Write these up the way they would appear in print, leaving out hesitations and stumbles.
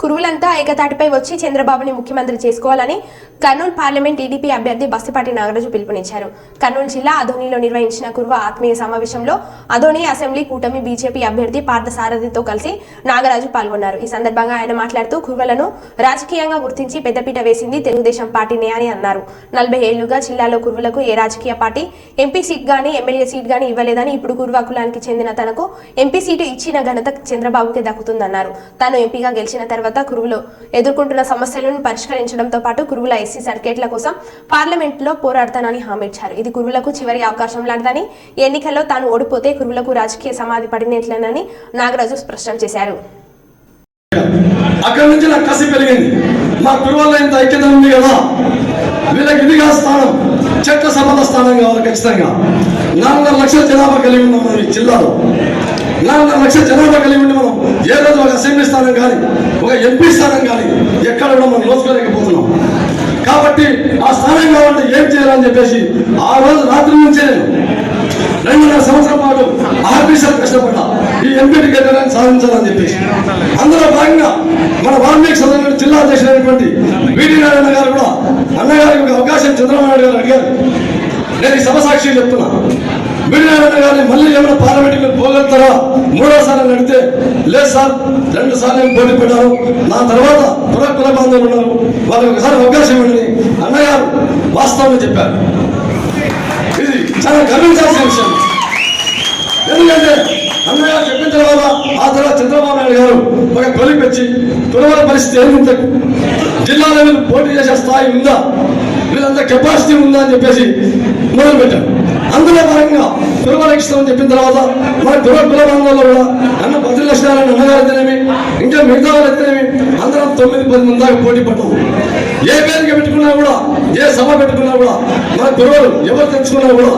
కురువులంతా ఏకతాటిపై వచ్చి చంద్రబాబుని ముఖ్యమంత్రి చేసుకోవాలని కర్నూలు పార్లమెంట్ టీడీపీ అభ్యర్థి బస్తిపాటి నాగరాజు పిలుపునిచ్చారు. కర్నూలు జిల్లా అదోనిలో నిర్వహించిన కురువ ఆత్మీయ సమావేశంలో అదోని అసెంబ్లీ కూటమి బీజేపీ అభ్యర్థి పార్థసారథితో కలిసి నాగరాజు పాల్గొన్నారు. ఈ సందర్భంగా ఆయన మాట్లాడుతూ కురువలను రాజకీయంగా గుర్తించి పెద్దపీట వేసింది తెలుగుదేశం పార్టీనే అని అన్నారు. 40 ఏళ్లుగా జిల్లాలో కురువులకు ఏ రాజకీయ పార్టీ ఎంపీ సీట్ గానీ ఎమ్మెల్యే సీట్ గానీ ఇవ్వలేదని, ఇప్పుడు కురువ కులానికి చెందిన తనకు ఎంపీ సీటు ఇచ్చిన ఘనత చంద్రబాబుకి దక్కుతుందన్నారు. తాను ఎంపీగా గెలిచిన తర్వాత కురువులో ఎదుర్కొంటున్న సమస్యలను పరిష్కరించడంతో పాటు కురువుల ఎస్సీ సర్టిఫికేట్ల కోసం పార్లమెంట్ లో పోరాడతానని హామీ ఇచ్చారు. ఇది కురువులకు చివరి అవకాశం లాంటిదని, ఎన్నికల్లో తాను ఓడిపోతే కురువులకు రాజకీయ సమాధి పడినట్లేనని నాగరాజు స్పష్టం చేశారు. అక్కడి నుంచి నాకు కసి పెరిగింది. మా కురువల్లో ఇంత ఐక్యత ఉంది కదా, వీళ్ళకి ఇదిగా స్థానం, చట్టసభల స్థానం కావాలి. ఖచ్చితంగా 4 లక్షల జనాభా కలిగి ఉన్నాం మనం ఈ జిల్లాలో. 4 లక్షల జనాభా కలిగి ఉండి మనం ఏ రోజు ఒక అసెంబ్లీ స్థానం కానీ ఒక ఎంపీ స్థానం కానీ ఎక్కడ కూడా మనం రోజుకోలేకపోతున్నాం. కాబట్టి ఆ స్థానం కావాలంటే ఏం చేయాలని చెప్పేసి ఆ రోజు రాత్రి నుంచే నేను 2.5 సంవత్సరం పాటు ఆర్టీసీలు కష్టపడ్డా ఈ ఎంపీ టికెట్ సాధించాలని చెప్పేసి. అందులో భాగంగా మన వాల్మీకి సదన జిల్లా అధ్యక్షుడైనటువంటి వీడి నారాయణ గారు కూడా అన్నగారికి ఒక అవకాశం చంద్రబాబు నాయుడు గారు అడిగారు. నేను ఈ సభ సాక్షి చెప్తున్నా, వీడినారాయణ గారిని మళ్ళీ ఏమైనా పార్లమెంట్కి పోగలుగుతారా 3వసారి అని అడిగితే, లేదు సార్ 2 సార్లు పోటీ పెట్టారు, నా తర్వాత కుల బాంధవులు ఉన్నారు, వాళ్ళకి ఒకసారి అవకాశం ఇవ్వండి అన్నగారు వాస్తవంగా చెప్పారు. ఇది చాలా గర్వించాల్సిన విషయం. ఎందుకంటే అన్నగారు చెప్పిన తర్వాత ఆ తర్వాత చంద్రబాబు నాయుడు గారు ఒక కొలిపెచ్చి కులవాళ్ళ పరిస్థితి ఏముంది, జిల్లాలో వీళ్ళు పోటీ చేసే స్థాయి ఉందా, వీళ్ళంతా కెపాసిటీ ఉందా అని చెప్పేసి మొదలుపెట్టారు. అందులో భాగంగా కులవాళ్ళకి ఇస్తామని చెప్పిన తర్వాత మన కుల బంధంలో కూడా అన్న 10 లక్షలు అన్నగారు అయితేనేమి, ఇంకా మిగతా వాళ్ళు అయితేనేమి అందరం 9-10 మంది దాకా పోటీ పడ్డాము. ఏ వేదిక పెట్టుకున్నా కూడా, ఏ సభ పెట్టుకున్నా కూడా మన కులవాళ్ళు ఎవరు తెచ్చుకున్నా కూడా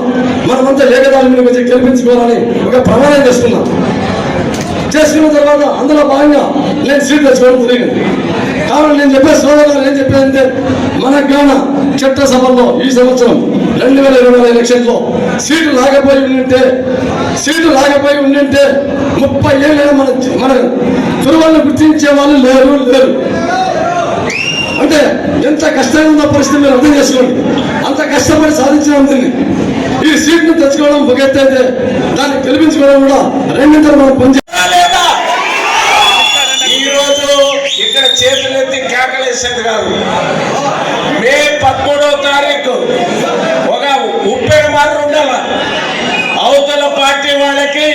మనమంతా ఏకదాని మీద వచ్చి గెలిపించుకోవాలని ఒక ప్రమాణం చేసుకున్నాం. చేసుకున్న తర్వాత అందులో భాగంగా నేను సీట్ తెచ్చుకోవడం జరిగింది. కాబట్టి నేను చెప్పే సోదరులు ఏం చెప్పేదంటే, మనకు గాన చట్టసభల్లో ఈ సంవత్సరం 2020 ఎలక్షన్లో సీటు రాకపోయి ఉండింటే 30 ఏళ్ళ మన కురువలను గుర్తించే వాళ్ళు లేరు. అంటే ఎంత కష్టంగా ఉన్న పరిస్థితి మీరు అర్థం చేసుకోండి. అంత కష్టపడి సాధించడం దీన్ని. ఈ సీట్ను తెచ్చుకోవడం ఒక ఎత్తు అయితే, దాన్ని గెలిపించుకోవడం కూడా రెండింతలు మనం పనిచేయాలి. ఈరోజు ఇక్కడ చేతులెత్తి కేకలేసేది కాదు. మే 13వ తారీఖు ఒక ఉప్పెన మారు ఉండాల. అవతల పార్టీ వాళ్ళకి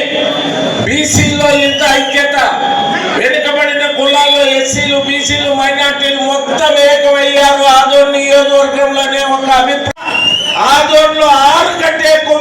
బీసీల్లో ఇంత ఐక్యత, వెనుకబడిన కులాల్లో ఎస్సీలు, బీసీలు, మైనార్టీలు మొత్తం ఏకమయ్యారు. ఆదోని నియోజకవర్గంలోనే ఒక అభిప్రాయం. ఆదోన్లో 6 కంటే ఎక్కువ